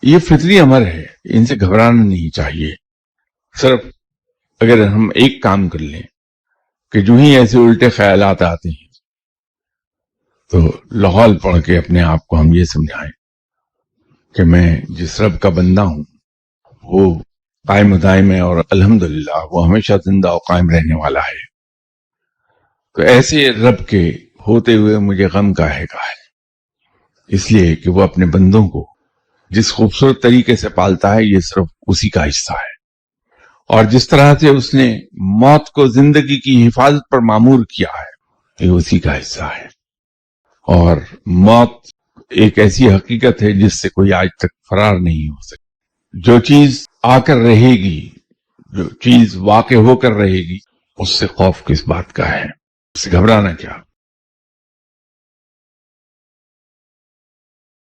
یہ فطری امر ہے، ان سے گھبرانا نہیں چاہیے. صرف اگر ہم ایک کام کر لیں کہ جو ہی ایسے الٹے خیالات آتے ہیں تو لاحول پڑھ کے اپنے آپ کو ہم یہ سمجھائیں کہ میں جس رب کا بندہ ہوں وہ قائم و دائم ہے، اور الحمدللہ وہ ہمیشہ زندہ و قائم رہنے والا ہے. تو ایسے رب کے ہوتے ہوئے مجھے غم کاہے کا ہے، اس لیے کہ وہ اپنے بندوں کو جس خوبصورت طریقے سے پالتا ہے یہ صرف اسی کا حصہ ہے. اور جس طرح سے اس نے موت کو زندگی کی حفاظت پر معمور کیا ہے یہ اسی کا حصہ ہے. اور موت ایک ایسی حقیقت ہے جس سے کوئی آج تک فرار نہیں ہو سکتا. جو چیز آ کر رہے گی، جو چیز واقع ہو کر رہے گی، اس سے خوف کس بات کا ہے، اس سے گھبرانا کیا.